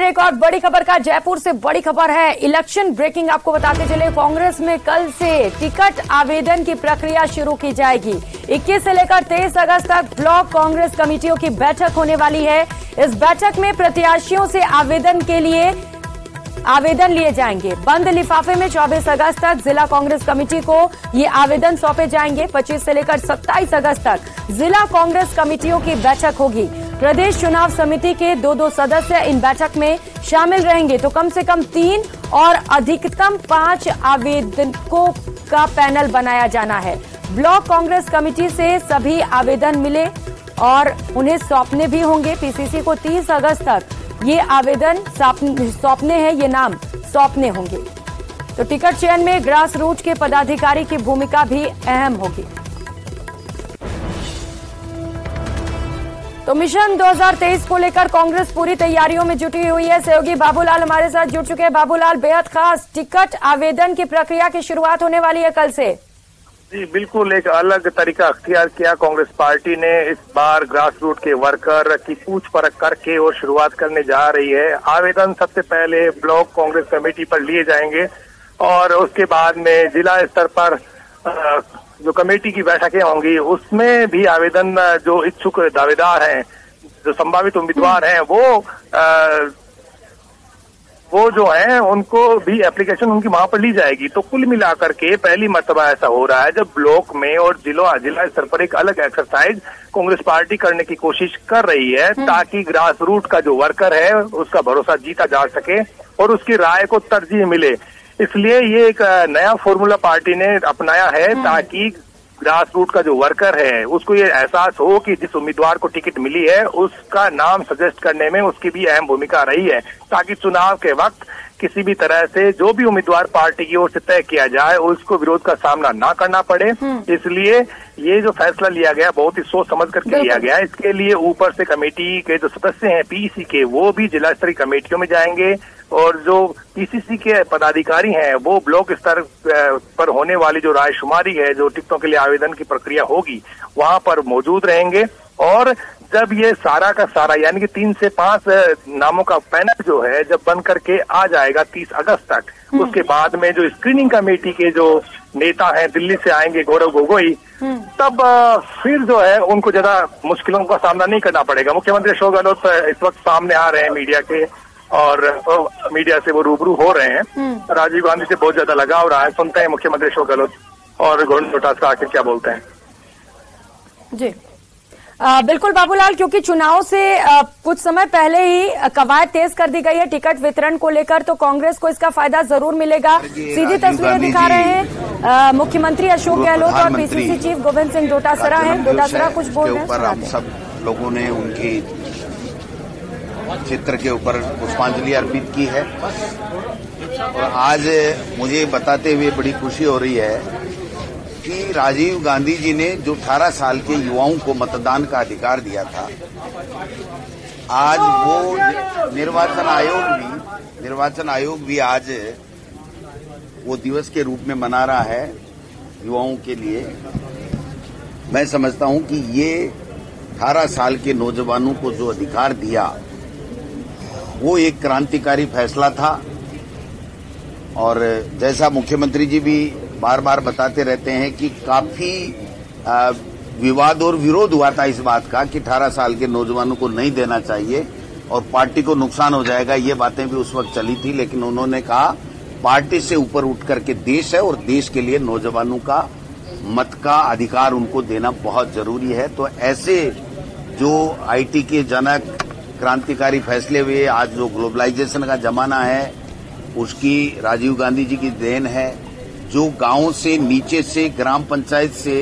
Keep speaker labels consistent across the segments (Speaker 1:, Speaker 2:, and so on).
Speaker 1: एक और बड़ी खबर का जयपुर से बड़ी खबर है। इलेक्शन ब्रेकिंग आपको बताते चले, कांग्रेस में कल से टिकट आवेदन की प्रक्रिया शुरू की जाएगी। 21 से लेकर 23 अगस्त तक ब्लॉक कांग्रेस कमेटियों की बैठक होने वाली है। इस बैठक में प्रत्याशियों से आवेदन के लिए आवेदन लिए जाएंगे। बंद लिफाफे में 24 अगस्त तक जिला कांग्रेस कमेटी को ये आवेदन सौंपे जाएंगे। 25 से लेकर 27 अगस्त तक जिला कांग्रेस कमेटियों की बैठक होगी। प्रदेश चुनाव समिति के 2-2 सदस्य इन बैठक में शामिल रहेंगे, तो कम से कम 3 और अधिकतम 5 आवेदकों का पैनल बनाया जाना है। ब्लॉक कांग्रेस कमेटी से सभी आवेदन मिले और उन्हें सौंपने भी होंगे। पीसीसी को 30 अगस्त तक ये आवेदन सौंपने हैं, ये नाम सौंपने होंगे। तो टिकट चयन में ग्रास रूट के पदाधिकारी की भूमिका भी अहम होगी। तो मिशन 2023 को लेकर कांग्रेस पूरी तैयारियों में जुटी हुई है। सहयोगी बाबूलाल हमारे साथ जुड़ चुके हैं। बाबूलाल, बेहद खास टिकट आवेदन की प्रक्रिया की शुरुआत होने वाली है कल से।
Speaker 2: जी बिल्कुल, एक अलग तरीका अख्तियार किया कांग्रेस पार्टी ने। इस बार ग्रास रूट के वर्कर की पूछ परख करके और शुरुआत करने जा रही है। आवेदन सबसे पहले ब्लॉक कांग्रेस कमेटी पर लिए जाएंगे और उसके बाद में जिला स्तर पर जो कमेटी की बैठकें होंगी उसमें भी आवेदन जो इच्छुक दावेदार हैं, जो संभावित उम्मीदवार हैं, वो जो है उनको भी एप्लीकेशन उनकी वहां पर ली जाएगी। तो कुल मिलाकर के पहली मर्तबा ऐसा हो रहा है जब ब्लॉक में और जिला स्तर पर एक अलग एक्सरसाइज कांग्रेस पार्टी करने की कोशिश कर रही है, ताकि ग्रास रूट का जो वर्कर है उसका भरोसा जीता जा सके और उसकी राय को तरजीह मिले। इसलिए ये एक नया फॉर्मूला पार्टी ने अपनाया है, ताकि ग्रास रूट का जो वर्कर है उसको ये एहसास हो कि जिस उम्मीदवार को टिकट मिली है उसका नाम सजेस्ट करने में उसकी भी अहम भूमिका रही है, ताकि चुनाव के वक्त किसी भी तरह से जो भी उम्मीदवार पार्टी की ओर से तय किया जाए उसको विरोध का सामना ना करना पड़े। इसलिए ये जो फैसला लिया गया बहुत ही सोच समझ करके लिया गया। इसके लिए ऊपर से कमेटी के जो सदस्य हैं पीसी के, वो भी जिला स्तरीय कमेटियों में जाएंगे और जो पीसीसी के पदाधिकारी हैं वो ब्लॉक स्तर पर होने वाली जो रायशुमारी है, जो टिकटों के लिए आवेदन की प्रक्रिया होगी, वहां पर मौजूद रहेंगे। और जब ये सारा का सारा यानी कि 3 से 5 नामों का पैनल जो है जब बन करके आ जाएगा 30 अगस्त तक, उसके बाद में जो स्क्रीनिंग कमेटी के जो नेता हैं दिल्ली से आएंगे, गौरव गोगोई, तब फिर जो है उनको ज्यादा मुश्किलों का सामना नहीं करना पड़ेगा। मुख्यमंत्री अशोक गहलोत इस वक्त सामने आ रहे हैं मीडिया के और मीडिया से वो रूबरू हो रहे हैं। राजीव गांधी से बहुत ज्यादा लगाव रहा है। सुनते हैं मुख्यमंत्री अशोक गहलोत और गोविंद डोटासरा आखिर क्या बोलते हैं।
Speaker 1: जी बिल्कुल बाबूलाल, क्योंकि चुनाव से कुछ समय पहले ही कवायद तेज कर दी गई है टिकट वितरण को लेकर, तो कांग्रेस को इसका फायदा जरूर मिलेगा। सीधी तस्वीरें दिखा रहे हैं मुख्यमंत्री अशोक गहलोत और पीसीसी चीफ गोविंद सिंह डोटासरा हैं। डोटासरा कुछ बोल रहे हैं।
Speaker 3: हम सब लोगों ने उनकी चित्र के ऊपर पुष्पांजलि अर्पित की है और आज मुझे बताते हुए बड़ी खुशी हो रही है कि राजीव गांधी जी ने जो 18 साल के युवाओं को मतदान का अधिकार दिया था, आज वो निर्वाचन आयोग भी आज वो दिवस के रूप में मना रहा है युवाओं के लिए। मैं समझता हूं कि ये 18 साल के नौजवानों को जो अधिकार दिया वो एक क्रांतिकारी फैसला था। और जैसा मुख्यमंत्री जी भी बार बार बताते रहते हैं कि काफी विवाद और विरोध हुआ था इस बात का कि 18 साल के नौजवानों को नहीं देना चाहिए और पार्टी को नुकसान हो जाएगा, ये बातें भी उस वक्त चली थी। लेकिन उन्होंने कहा पार्टी से ऊपर उठ करके देश है और देश के लिए नौजवानों का मत का अधिकार उनको देना बहुत जरूरी है। तो ऐसे जो आईटी के जनक क्रांतिकारी फैसले हुए, आज जो ग्लोबलाइजेशन का जमाना है उसकी राजीव गांधी जी की देन है। जो गांव से नीचे से ग्राम पंचायत से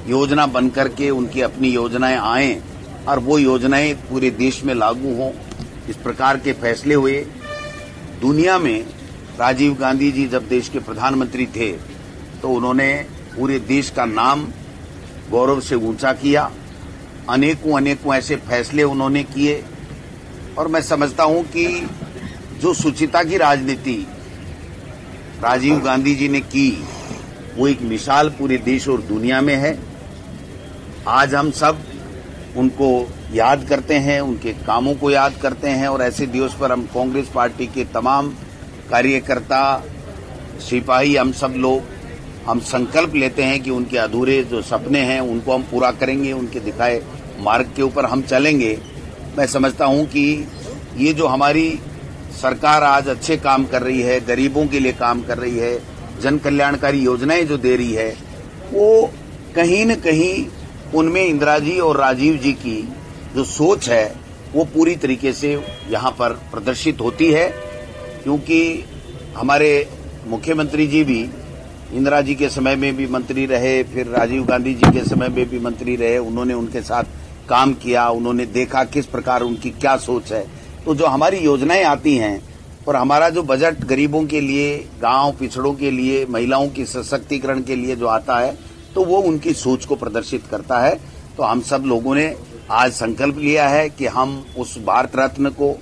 Speaker 3: योजना बनकर के उनकी अपनी योजनाएं आए और वो योजनाएं पूरे देश में लागू हों, इस प्रकार के फैसले हुए। दुनिया में राजीव गांधी जी जब देश के प्रधानमंत्री थे तो उन्होंने पूरे देश का नाम गौरव से ऊंचा किया। अनेकों ऐसे फैसले उन्होंने किए और मैं समझता हूं कि जो शुचिता की राजनीति राजीव गांधी जी ने की वो एक मिसाल पूरे देश और दुनिया में है। आज हम सब उनको याद करते हैं, उनके कामों को याद करते हैं और ऐसे दिवस पर हम कांग्रेस पार्टी के तमाम कार्यकर्ता, सिपाही, हम सब लोग हम संकल्प लेते हैं कि उनके अधूरे जो सपने हैं उनको हम पूरा करेंगे, उनके दिखाए मार्ग के ऊपर हम चलेंगे। मैं समझता हूं कि ये जो हमारी सरकार आज अच्छे काम कर रही है, गरीबों के लिए काम कर रही है, जन कल्याणकारी योजनाएं जो दे रही है, वो कहीं न कहीं उनमें इंदिरा जी और राजीव जी की जो सोच है वो पूरी तरीके से यहाँ पर प्रदर्शित होती है। क्योंकि हमारे मुख्यमंत्री जी भी इंदिरा जी के समय में भी मंत्री रहे, फिर राजीव गांधी जी के समय में भी मंत्री रहे, उन्होंने उनके साथ काम किया, उन्होंने देखा किस प्रकार उनकी क्या सोच है। तो जो हमारी योजनाएं आती हैं और हमारा जो बजट गरीबों के लिए, गांव पिछड़ों के लिए, महिलाओं की सशक्तिकरण के लिए जो आता है, तो वो उनकी सोच को प्रदर्शित करता है। तो हम सब लोगों ने आज संकल्प लिया है कि हम उस भारत रत्न को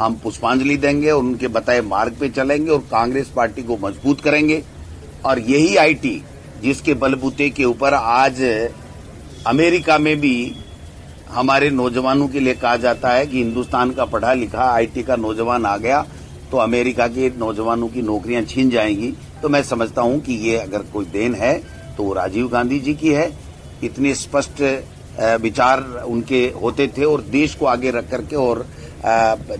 Speaker 3: हम पुष्पांजलि देंगे और उनके बताए मार्ग पे चलेंगे और कांग्रेस पार्टी को मजबूत करेंगे। और यही आईटी जिसके बलबूते के ऊपर आज अमेरिका में भी हमारे नौजवानों के लिए कहा जाता है कि हिंदुस्तान का पढ़ा लिखा आईटी का नौजवान आ गया तो अमेरिका के नौजवानों की नौकरियां छीन जाएंगी। तो मैं समझता हूं कि ये अगर कोई देन है तो वो राजीव गांधी जी की है। इतने स्पष्ट विचार उनके होते थे और देश को आगे रख करके और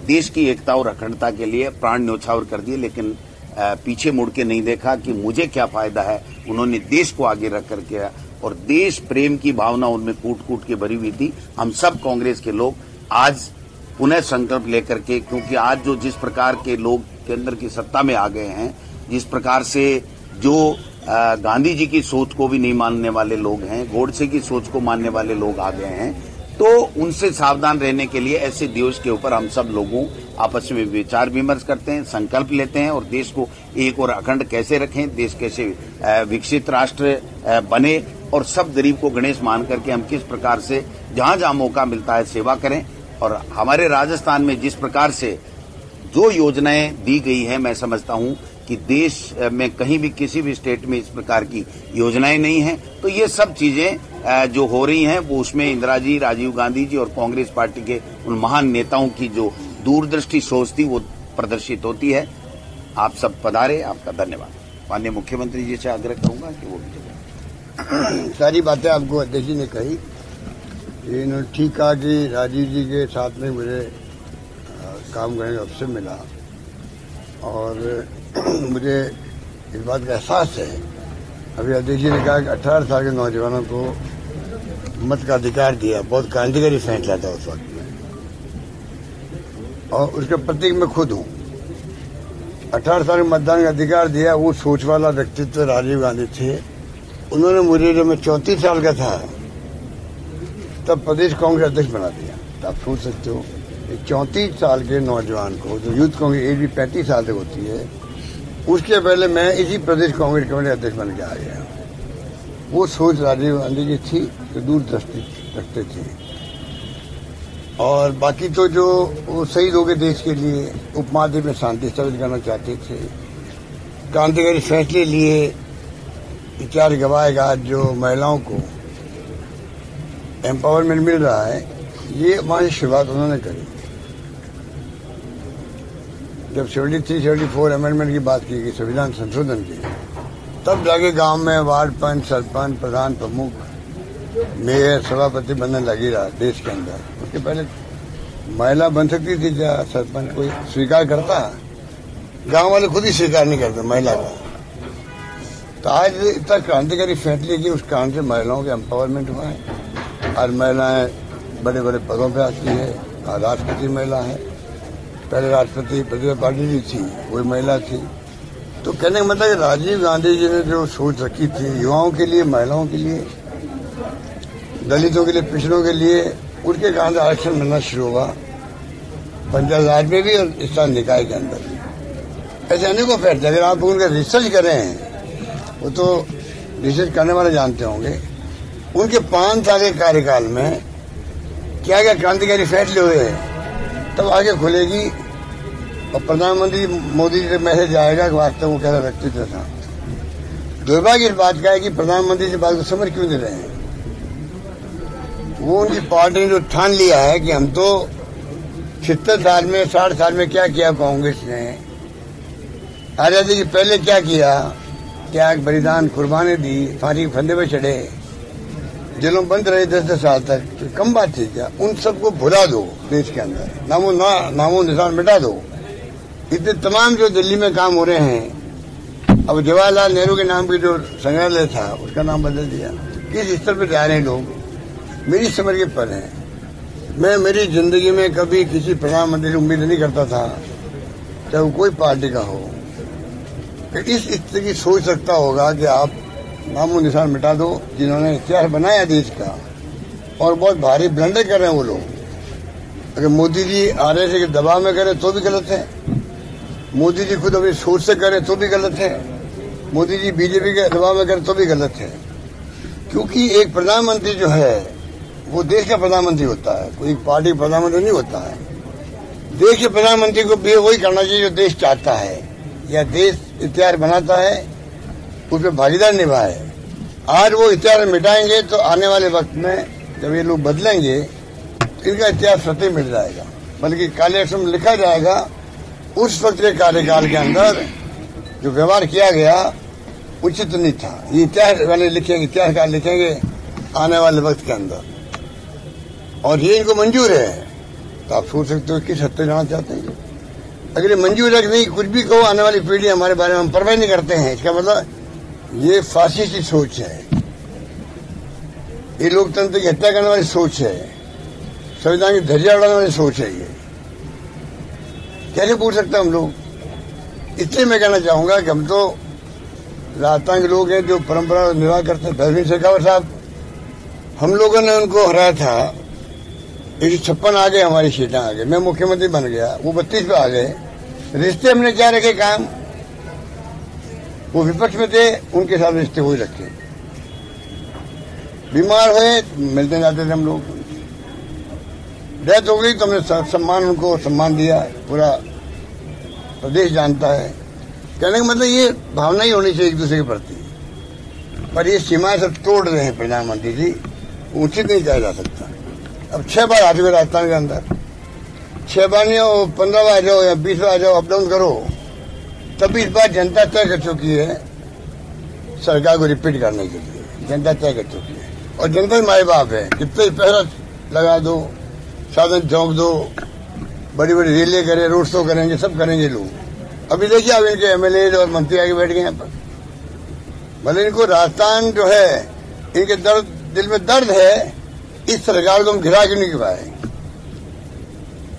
Speaker 3: देश की एकता और अखंडता के लिए प्राण न्यौछावर कर दिए, लेकिन पीछे मुड़ के नहीं देखा कि मुझे क्या फायदा है। उन्होंने देश को आगे रख करके और देश प्रेम की भावना उनमें कूट कूट के भरी हुई थी। हम सब कांग्रेस के लोग आज पुनः संकल्प लेकर के, क्योंकि आज जो जिस प्रकार के लोग केंद्र की सत्ता में आ गए हैं, जिस प्रकार से जो गांधी जी की सोच को भी नहीं मानने वाले लोग हैं, गोडसे की सोच को मानने वाले लोग आ गए हैं, तो उनसे सावधान रहने के लिए ऐसे दिवस के ऊपर हम सब लोगों आपस में विचार विमर्श करते हैं, संकल्प लेते हैं और देश को एक और अखंड कैसे रखें, देश कैसे विकसित राष्ट्र बने और सब गरीब को गणेश मान करके हम किस प्रकार से जहां जहां मौका मिलता है सेवा करें। और हमारे राजस्थान में जिस प्रकार से जो योजनाएं दी गई हैं, मैं समझता हूं कि देश में कहीं भी किसी भी स्टेट में इस प्रकार की योजनाएं नहीं हैं। तो ये सब चीजें जो हो रही हैं वो उसमें इंदिरा जी, राजीव गांधी जी और कांग्रेस पार्टी के उन महान नेताओं की जो दूरदृष्टि सोच थी वो प्रदर्शित होती है। आप सब पधारे, आपका धन्यवाद। माननीय मुख्यमंत्री जी से आग्रह करूंगा कि वो भी
Speaker 4: सारी बातें आपको अध्यक्ष जी ने कही। इन्होंने ठीक कहा कि राजीव जी के साथ में मुझे काम करने का अवसर मिला और मुझे इस बात का एहसास है। अभी अध्यक्ष जी ने कहा कि 18 साल के नौजवानों को मत का अधिकार दिया, बहुत क्रांतिकारी फैसला था उस वक्त में और उसके प्रतीक मैं खुद हूँ। 18 साल के मतदान का अधिकार दिया, वो सोच वाला व्यक्तित्व राजीव गांधी थे। उन्होंने मुझे जब मैं 34 साल का था तब प्रदेश कांग्रेस अध्यक्ष बना दिया। तो आप सोच सकते हो 34 साल के नौजवान को, जो यूथ कांग्रेस एज भी 35 साल तक होती है, उसके पहले मैं इसी प्रदेश कांग्रेस कमेटी अध्यक्ष बन के आ गया। वो सोच राजीव गांधी की थी तो दूरदृष्टि रखते थे। और बाकी तो जो वो शहीद हो गए देश के लिए, उपमहाद्वीप में शांति स्थापित करना चाहते थे, क्रांतिकारी फैसले लिए, इतिहास गवाएगा जो महिलाओं को एम्पावरमेंट मिल रहा है, ये हमारी शुरुआत उन्होंने करी। जब 73-74 अमेंडमेंट की बात की गई, संविधान संशोधन की, तब जाके गांव में वार्ड पंच, सरपंच, प्रधान, प्रमुख, मेयर, सभापति बनने लगी रहा देश के अंदर। उसके पहले महिला बन सकती थी क्या सरपंच? कोई स्वीकार करता? गांव वाले खुद ही स्वीकार नहीं करते महिला का। तो आज इतना क्रांतिकारी फैसले की, उस कारण से महिलाओं के एम्पावरमेंट हुआ है। आज महिलाएं बड़े बड़े पदों पे आती है। राष्ट्रपति महिला है, पहले राष्ट्रपति प्रतिभा पाटिल जी थी, वही महिला थी। तो कहने का मतलब कि राजीव गांधी जी ने जो सोच रखी थी युवाओं के लिए, महिलाओं के लिए, दलितों के लिए, पिछड़ों के लिए, उनके कारण से आरक्षण मिलना शुरू हुआ पंचायत राज में भी और स्थानीय निकाय के अंदर भी। ऐसे अनेकों फैसले अगर आप उनका रिसर्च करें, वो तो रिसर्च करने वाले जानते होंगे, उनके 5 साल के कार्यकाल में क्या क्या क्रांतिकारी फैसले हुए, तब आगे खुलेगी। और प्रधानमंत्री मोदी जी से मैसेज आएगा कि वास्तव में कैसा व्यक्तित्व था। दुर्भाग्य इस बात का है कि प्रधानमंत्री जी बात को समझ क्यों दे रहे हैं। वो उनकी पार्टी ने जो ठान लिया है कि हम तो 76 साल में 60 साल में क्या किया कांग्रेस ने, आजादी के पहले क्या किया, त्याग बलिदान कुर्बानी दी, फांसी फंदे पे चढ़े, जेलों बंद रहे 10-10 साल तक, तो कम बात थी क्या? उन सबको भुला दो देश के अंदर, नामो निशान मिटा दो। इतने तमाम जो दिल्ली में काम हो रहे हैं, अब जवाहरलाल नेहरू के नाम की जो संग्रहालय था उसका नाम बदल दिया। किस स्तर पर जा रहे हैं लोग, मेरी समझ के पर है। मैं मेरी जिंदगी में कभी किसी प्रधानमंत्री से उम्मीद नहीं करता था, चाहे वो कोई पार्टी का हो, कि इस स्तर की सोच सकता होगा कि आप नामो निशान मिटा दो जिन्होंने इतिहास बनाया देश का, और बहुत भारी ब्लंडर कर रहे हैं वो लोग। अगर मोदी जी आरएसएस के दबाव में करें तो भी गलत है, मोदी जी खुद अपनी सोच से करें तो भी गलत है, मोदी जी बीजेपी के दबाव में करें तो भी गलत है। क्योंकि एक प्रधानमंत्री जो है वो देश का प्रधानमंत्री होता है, कोई पार्टी का प्रधानमंत्री नहीं होता है। देश के प्रधानमंत्री को भी वही करना चाहिए जो देश चाहता है या देश इतिहास बनाता है, उसमें भागीदार निभाए। आज वो इतिहास मिटाएंगे तो आने वाले वक्त में जब ये लोग बदलेंगे इनका इतिहास सत्य मिट जाएगा, बल्कि काले अक्षर में लिखा जाएगा उस वक्त के कार्यकाल के अंदर जो व्यवहार किया गया उचित नहीं था। ये इतिहास वाले लिखेंगे, इतिहासकार लिखेंगे आने वाले वक्त के अंदर, और ये इनको मंजूर है। तो आप सोच सकते हो किस हद तक जाना चाहते हैं। अगर ये मंजूर है कि नहीं, कुछ भी कहो, आने वाली पीढ़ी हमारे बारे में हम परवाह नहीं करते हैं, इसका मतलब ये फासिस्ट की सोच है, ये लोकतंत्र की हत्या करने वाली सोच है, संविधान की धज्जियां उड़ाने वाली सोच है। ये कैसे पूछ सकते हम लोग। इसलिए मैं कहना चाहूंगा कि हम तो राजस्थान के लोग हैं जो परंपरा निर्वाह करते हैं। भैरवी शेखावत साहब, हम लोगों ने उनको हराया था, 156 आ गए, हमारी सीटें आ गई, मैं मुख्यमंत्री बन गया, वो 32 पे आ गए। रिश्ते हमने क्या रखे काम, वो विपक्ष में थे, उनके साथ रिश्ते वही रखे। बीमार हुए मिलते जाते थे हम लोग, डेथ हो गई तो हमने सम्मान, उनको सम्मान दिया, पूरा प्रदेश जानता है। कहने का मतलब ये भावना ही होनी चाहिए एक दूसरे के प्रति, पर ये सीमाएं सब तोड़ रहे हैं प्रधानमंत्री जी, उचित नहीं कहा जा सकता। अब 6 बार आ चुके राजस्थान के अंदर, 6 बार नहीं हो, 15 बार आ जाओ या 20 बार आ जाओ, अप डाउन करो, तभी इस बार जनता तय कर चुकी है सरकार को रिपीट करने के लिए। जनता तय कर चुकी है, और जनता माए बाप है, कितने पहरा लगा दो, साधन झोंक दो, बड़ी बड़ी रैलियां करें, रोड शो करेंगे, सब करेंगे लोग। अभी देखिए अब इनके एमएलए और मंत्री आगे बैठ गए यहाँ पर। भले इनको राजस्थान जो है, इनके दिल में दर्द है, इस सरकार को हम गिरा क्यों नहीं पाए,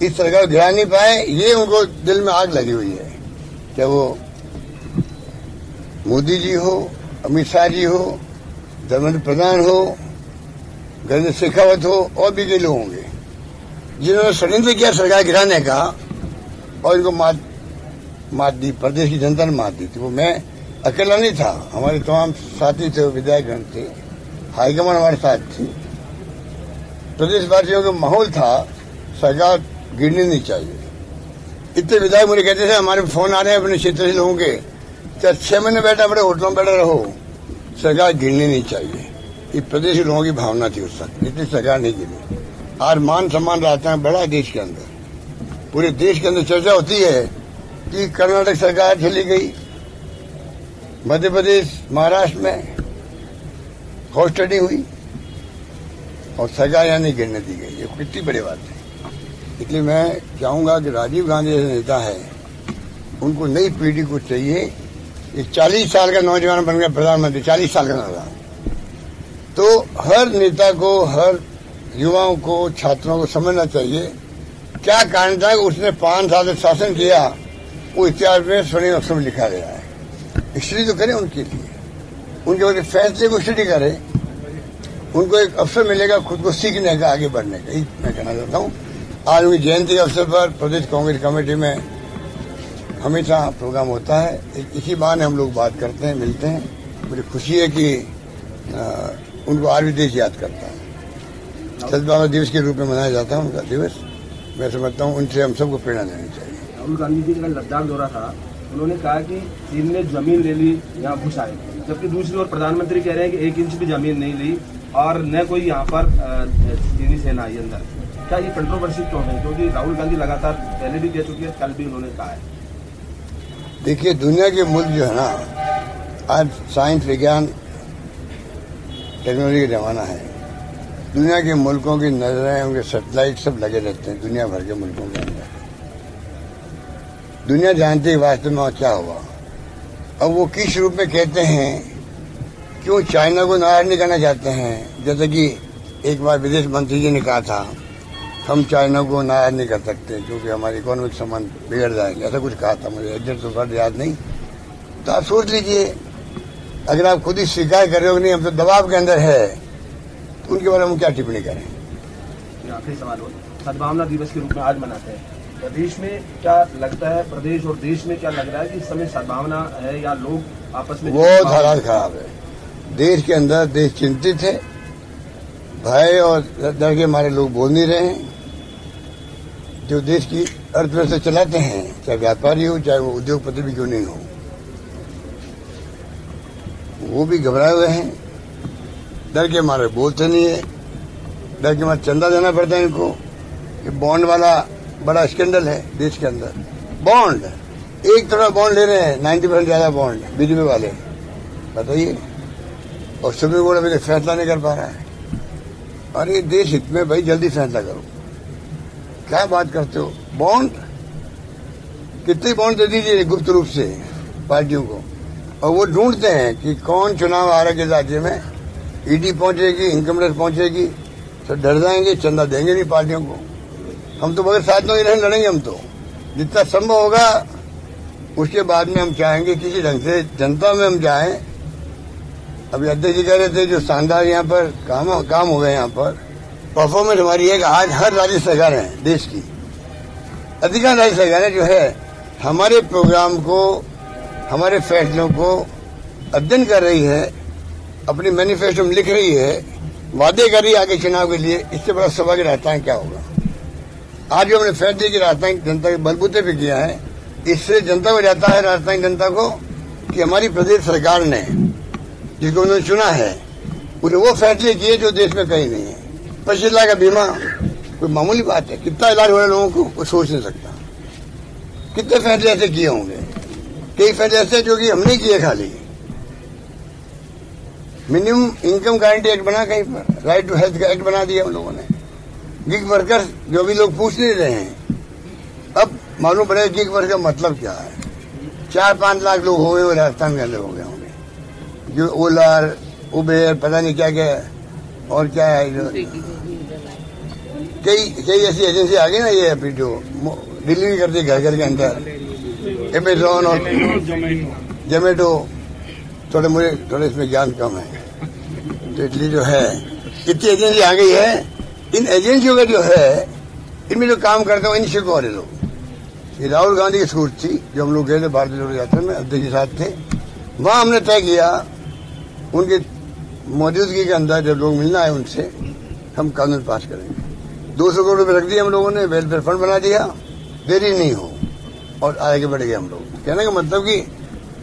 Speaker 4: इस सरकार को गिरा नहीं पाए, ये उनको दिल में आग लगी हुई है। चाहे वो मोदी जी हो, अमित शाह जी हो, धर्मेंद्र प्रधान हो, गजेंद्र शेखावत हो, और भी कई लोग होंगे जिन्होंने षड्यंत्र किया सरकार गिराने का, और इनको मात दी, प्रदेश की जनता ने मात दी थी। वो मैं अकेला नहीं था, हमारे तमाम साथी थे, विधायकगण थे, हाईकमान हमारे साथ थी, प्रदेशवासियों का माहौल था, सरकार गिरनी नहीं चाहिए। इतने विधायक मुझे कहते थे, हमारे फोन आ रहे हैं अपने क्षेत्र से लोगों के, चाहे 6 महीने बैठा बड़े होटलों में बैठे रहो, सरकार गिरनी नहीं चाहिए। ये प्रदेश के लोगों की भावना थी उस वक्त, इतनी सरकार नहीं गिरी। आज मान सम्मान रहता है बड़ा देश के अंदर, पूरे देश के अंदर चर्चा होती है कि कर्नाटक सरकार चली गई, मध्य प्रदेश महाराष्ट्र में हाउस स्टडी हुई और सरकार यहाँ नहीं गिरने दी गई। ये कितनी बड़ी बात है। इसलिए मैं चाहूंगा कि राजीव गांधी जैसे नेता है, उनको नई पीढ़ी को चाहिए। ये 40 साल का नौजवान बन गया प्रधानमंत्री, 40 साल का नौजवान, तो हर नेता को, हर युवाओं को, छात्रों को समझना चाहिए क्या कारण था कि उसने 5 साल से शासन किया। वो इतिहास में स्वर्णिम अक्षर में लिखा गया है। स्टडी तो करें उनके लिए, उनके बाद फैसले को स्टडी करें, उनको एक अवसर मिलेगा खुद को सीखने का, आगे बढ़ने का। मैं कहना चाहता हूँ आज उनकी जयंती के अवसर पर प्रदेश कांग्रेस कमेटी में हमेशा प्रोग्राम होता है, इसी बहाने हम लोग बात करते हैं, मिलते हैं। मुझे खुशी है कि उनको आज भी देश याद करता है। सद्भावना दिवस के रूप में मनाया जाता है उनका दिवस। मैं समझता हूँ उनसे हम सबको प्रेरणा लेनी चाहिए।
Speaker 5: राहुल गांधी जी का लद्दाख दौरा था, उन्होंने कहा कि चीन ने जमीन ले ली, यहाँ घुस आए, जबकि दूसरी ओर प्रधानमंत्री कह रहे हैं कि 1 इंच भी जमीन नहीं ली, और न कोई यहाँ पर चीनी सेना आई अंदर। क्या ये कंट्रोवर्सी क्यों है? क्योंकि राहुल गांधी लगातार पहले भी कह चुकी है, कल भी उन्होंने कहा है।
Speaker 4: देखिए, दुनिया के मुल्क जो है ना, आज साइंस विज्ञान टेक्नोलॉजी का जमाना है। दुनिया के मुल्कों की नजरें, उनके सैटेलाइट सब लगे रहते हैं दुनिया भर के मुल्कों के अंदर। दुनिया जानती है वास्तव में क्या हुआ। अब वो किस रूप में कहते हैं, क्यों चाइना को नाराज नहीं करना चाहते हैं? जैसे कि एक बार विदेश मंत्री जी ने कहा था, हम चाइना को नाराज नहीं कर सकते क्योंकि हमारी इकोनॉमिक संबंध बिगड़ जाएंगे, ऐसा कुछ कहा था। मुझे एग्जैक्ट तो वर्ड याद नहीं। तो आप सोच लीजिए, अगर आप खुद ही स्वीकार कर रहे हो नहीं हम तो दबाव के अंदर है, तो उनके बारे में क्या टिप्पणी करें?
Speaker 5: आखिरी सवाल हो, सद्भावना दिवस के रूप में आज मनाते हैं, प्रदेश में क्या लगता है, प्रदेश और देश में क्या लग रहा है कि इस समय सद्भावना है या लोग आपस में?
Speaker 4: बहुत हालात खराब है देश के अंदर। देश चिंतित है, भय और डर के मारे लोग बोल नहीं रहे हैं। जो देश की अर्थव्यवस्था चलाते हैं, चाहे व्यापारी हो चाहे वो उद्योगपति भी क्यों नहीं हो, वो भी घबराए हुए हैं, डर के मारे बोलते नहीं है। डर के मारे चंदा देना पड़ता है इनको। ये बॉन्ड वाला बड़ा स्कैंडल है देश के अंदर। बॉन्ड, एक तरह बॉन्ड ले रहे हैं, 90% ज्यादा बॉन्ड बीजेपी वाले, बताइए। और सुप्रीम कोर्ट अभी तक फैसला नहीं कर पा रहा है। और ये देश हित में भाई जल्दी फैसला करो, क्या बात करते हो? बॉन्ड, कितने बॉन्ड दे दीजिए गुप्त रूप से पार्टियों को, और वो ढूंढते हैं कि कौन चुनाव आ रहा है राज्य में। ईडी पहुंचेगी, इनकम टैक्स पहुंचेगी, तो डर जाएंगे, चंदा देंगे नहीं पार्टियों को। हम तो बगैर साथ में लड़ेंगे। हम तो जितना संभव होगा उसके बाद में हम चाहेंगे किसी ढंग से जनता में हम जाएं। अभी अध्यक्ष जी कह रहे थे जो शानदार यहाँ पर काम हो गए, यहाँ पर परफॉर्मेंस हमारी है कि आज हर राज्य सरकारें, देश की अधिकांश राज्य सरकारें जो है हमारे प्रोग्राम को, हमारे फैसलों को अध्ययन कर रही है, अपनी मैनिफेस्टो में लिख रही है, वादे कर रही है आगे चुनाव के लिए। इससे बड़ा सौभाग्य राजस्थान क्या होगा? आज जो हमने फैसले की राजस्थान जनता के बलबूते पे किया है, इससे जनता को जाता है, राजस्थान जनता को, कि हमारी प्रदेश सरकार ने जिसको उन्होंने चुना है उन्हें वो फैसले किए जो देश में कहीं नहीं है। 25 लाख का बीमा कोई मामूली बात है? कितना इलाज हो रहा है लोगों को, वो सोच नहीं सकता। कितने फैसले ऐसे किए होंगे, कई फैसले ऐसे जो कि हमने किए। खाली मिनिमम इनकम गारंटी एक्ट बना, कहीं पर राइट टू हेल्थ का एक्ट बना दिया हम लोगों ने। गिग वर्कर्स जो भी लोग पूछ नहीं रहे हैं, अब मालूम पड़ेगा गिग वर्कर का मतलब क्या है। 4-5 लाख लोग हो गए वो राजस्थान के अंदर हो गए होंगे, जो ओला, उबेर, पता नहीं क्या क्या और क्या है। कई ऐसी एजेंसी आ गई ना, ये अभी जो डिलीवरी करती है घर घर के अंदर, अमेजोन और जोमेटो। मुझे इसमें ज्ञान कम है, तो इसलिए जो है इतनी एजेंसी आ गई है। इन एजेंसियों का जो है, इनमें जो काम करते हैं इनसे को वाले लोग। ये राहुल गांधी की सूट थी जो हम लोग गए थे भारतीय जोड़ो यात्रा में, अध्यक्ष के साथ थे। वहां हमने तय किया उनकी मौजूदगी के अंदर जब लोग मिलना है उनसे, हम कानून पास करेंगे। 200 करोड़ रुपए रख दिए हम लोगों ने, वेलफेयर फंड बना दिया, देरी नहीं हो, और आगे बढ़ गए हम लोग। कहने का मतलब कि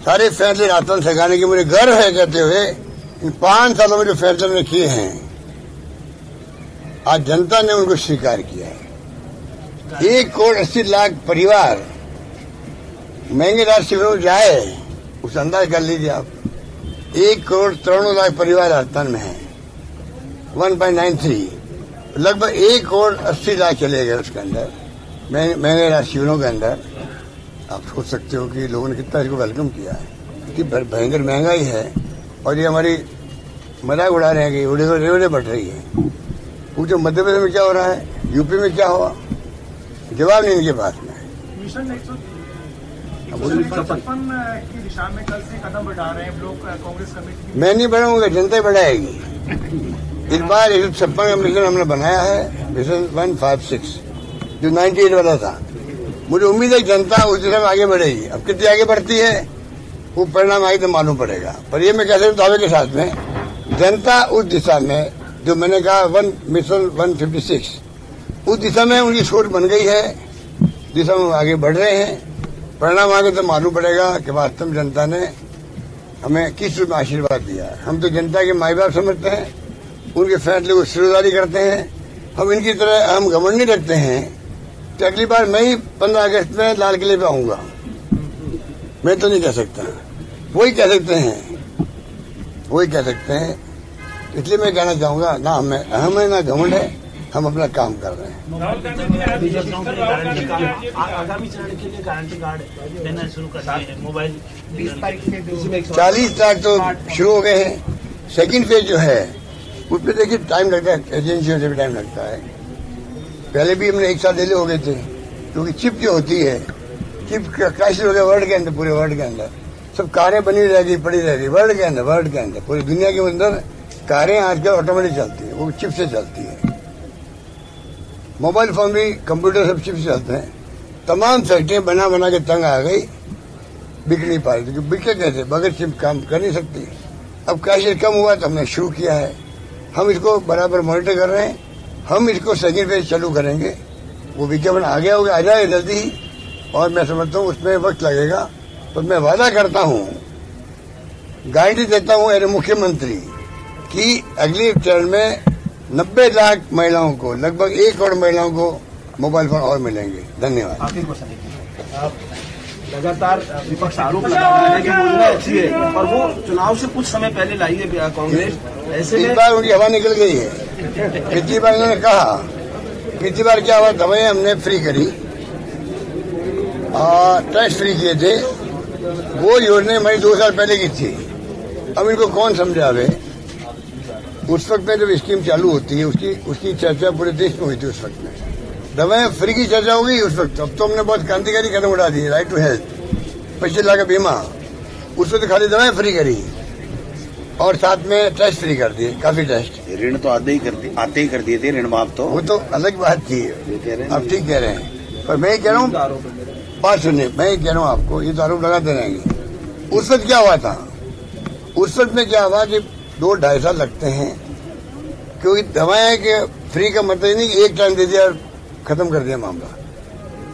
Speaker 4: सारे फैसले राजस्थान सरकार के मुझे गर्व है कहते हुए इन 5 सालों में जो फैसले उन्होंने किए हैं, आज जनता ने उनको स्वीकार किया है। 1 करोड़ 80 लाख परिवार महंगे राज शिविरों में जाए, उस अंदाज कर लीजिए आप। 1 करोड़ 93 लाख परिवार राजस्थान में है, 1.93, लगभग 1 करोड़ 80 लाख चले गए उसके अंदर, महंगे राज शिविरों के अंदर। आप सोच सकते हो कि लोगों ने कितना इसको वेलकम किया है, कि भयंकर महंगाई है। और ये हमारी मजाक उड़ा रहे हैं कि उड़े बढ़ रही है। पूछो मध्य प्रदेश में क्या हो रहा है, यूपी में क्या हुआ, जवाब नहीं इनके पास में।
Speaker 6: मिशन 156 की दिशा में कल से कदम बढ़ा रहे हैं लोग, कांग्रेस कमेटी।
Speaker 4: मैं नहीं बढ़ाऊंगा, जनता ही बढ़ाएगी। इस बार 156 का मिशन हमने बनाया है, मिशन 156 जो 98 वाला था। मुझे उम्मीद है जनता उस दिशा में आगे बढ़ेगी। अब कितनी आगे बढ़ती है वो परिणाम आगे तो मालूम पड़ेगा। पर ये मैं कहते हूँ दावे के साथ में, जनता उस दिशा में जो मैंने कहा मिशन 156, उस दिशा में उनकी सोच बन गई है, दिशा में आगे बढ़ रहे हैं। परिणाम आगे तो मालूम पड़ेगा कि वास्तव में जनता ने हमें किस रूप में आशीर्वाद दिया है। हम तो जनता के माई बाप समझते हैं, उनके फैसले को सिरोधारी करते हैं। हम इनकी तरह हम घमंड नहीं रखते हैं तो अगली बार मैं ही 15 अगस्त में लाल किले पे आऊंगा। मैं तो नहीं कह सकता, वही कह सकते हैं। इसलिए मैं कहना चाहूंगा ना हमें ना घमंड है, हम अपना काम कर रहे हैं।
Speaker 6: आगामी चरण के लिए गारंटी कार्ड देना शुरू कर दिए हैं। मोबाइल 20 तारीख से
Speaker 4: 40 तारीख तो शुरू हो गए हैं। सेकंड फेज जो है उसमें देखिए टाइम लगता है, एजेंसियों से भी टाइम लगता है। पहले भी हमने एक साथ डेले हो गए थे, क्योंकि चिप जो होती है, चिप का क्राइसिस हो गया वर्ल्ड के अंदर, पूरे वर्ल्ड के अंदर सब कारें बनी रहेगी, पड़ी रहेगी वर्ल्ड के अंदर पूरी दुनिया के अंदर कारें आजकल ऑटोमेटिक चलती है, वो चिप से चलती है। मोबाइल फोन भी, कंप्यूटर सब चिप से चलते हैं। तमाम फैक्ट्रियां बना के तंग आ गई, बिक नहीं पा रही, क्योंकि बिके कैसे, बगैर चिप काम कर नहीं सकती। अब क्राइसिस कम हुआ तो हमने शुरू किया है, हम इसको बराबर मॉनिटर कर रहे हैं। हम इसको सेकेंड फेज चालू करेंगे, वो विज्ञापन आ जाए जल्दी ही, और मैं समझता हूँ उसमें वक्त लगेगा। तो मैं वादा करता हूँ, गारंटी देता हूँ एज मुख्यमंत्री कि अगले चरण में 90 लाख महिलाओं को, लगभग 1 करोड़ महिलाओं को मोबाइल फोन और मिलेंगे। धन्यवाद।
Speaker 5: आखिरी क्वेश्चन लगातार विपक्ष आरोप लगा रहा है कि योजना अच्छी है और वो चुनाव से कुछ समय पहले लाई है कांग्रेस। ऐसे में
Speaker 4: इस बार उनकी हवा निकल गई है। पिछली बार उन्होंने कहा, पिछली बार क्या हुआ, दवाएं हमने फ्री करी, टेस्ट फ्री किए थे, वो योजना हमारी 2 साल पहले की थी। अब इनको कौन समझावे। उस वक्त में जब स्कीम चालू होती है उसकी चर्चा पूरे देश में हुई थी। उस वक्त में दवाएं फ्री की चर्चा हो गई उस वक्त। अब तो हमने बहुत क्रांतिकारी कदम उठा दिए, राइट टू हेल्थ, 25 लाख का बीमा। उस वक्त खाली दवाएं फ्री करी और साथ में टेस्ट फ्री कर दिए, काफी टेस्ट।
Speaker 3: ऋण तो आते ही कर दिए थे, ऋण माफ तो
Speaker 4: वो तो अलग बात थी, आप ठीक कह रहे हैं। पर मैं कह रहा हूँ, बात सुनिए, मैं कह रहा हूँ आपको, ये तो आरोप लगाते रहेंगे। उस वक्त क्या हुआ था, उस वक्त में क्या हुआ कि 2-2.5 साल लगते हैं, क्योंकि दवाएं के फ्री का मतलब नहीं कि एक टाइम दे दिया और खत्म कर दिया मामला।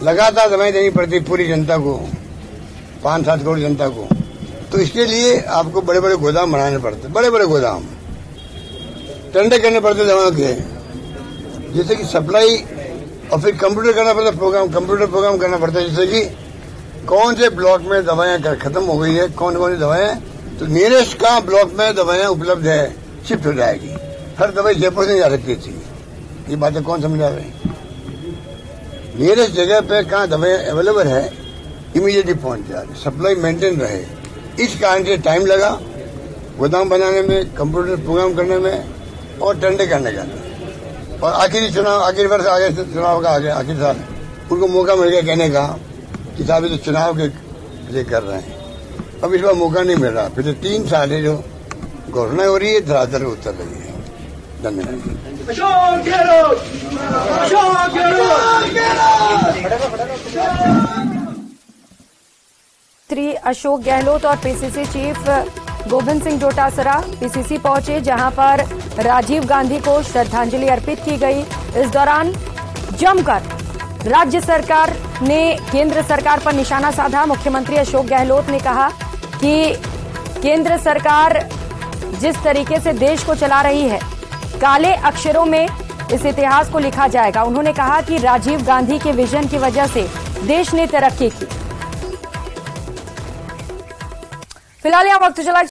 Speaker 4: लगातार दवाएं देनी पड़ती पूरी जनता को, 5-7 करोड़ जनता को। तो इसके लिए आपको बड़े बड़े गोदाम बनाने पड़ते, बड़े गोदाम टेंडर करने पड़ते दवाओं के, जैसे कि सप्लाई, और फिर कंप्यूटर करना पड़ता, कंप्यूटर प्रोग्राम करना पड़ता है, जैसे कि कौन से ब्लॉक में दवाएं खत्म हो गई है, कौन कौन सी दवाएं, तो नियरेस्ट कहाँ ब्लॉक में दवाएं उपलब्ध है, शिफ्ट हो जाएगी। हर दवाई जयपुर से नहीं जा सकती थी, ये बातें कौन समझा रहे हैं। नियरेस्ट जगह पे कहाँ दवाएं अवेलेबल है, इमीडिएटली पहुंच जाए, सप्लाई मेंटेन रहे। इस कारण से टाइम लगा गोदाम बनाने में, कंप्यूटर प्रोग्राम करने में और टेंडर करने का। और आखिरी वर्ष आगे चुनाव का आखिरी साल उनको मौका मिल गया कहने का कि साहब तो चुनाव के लिए कर रहे हैं। अब इस बार मौका नहीं मिल रहा, पिछले 3 साल है जो घोषणा हो रही है, धरातल उतर रही है। धन्यवाद।
Speaker 1: श्री अशोक गहलोत और PCC chief Govind Singh Dotasra PCC पहुंचे, जहां पर राजीव गांधी को श्रद्धांजलि अर्पित की गई। इस दौरान जमकर राज्य सरकार ने केंद्र सरकार पर निशाना साधा। मुख्यमंत्री अशोक गहलोत ने कहा कि केंद्र सरकार जिस तरीके से देश को चला रही है, काले अक्षरों में इस इतिहास को लिखा जाएगा। उन्होंने कहा कि राजीव गांधी के विजन की वजह से देश ने तरक्की की। फिलहाल यहाँ वक्त चला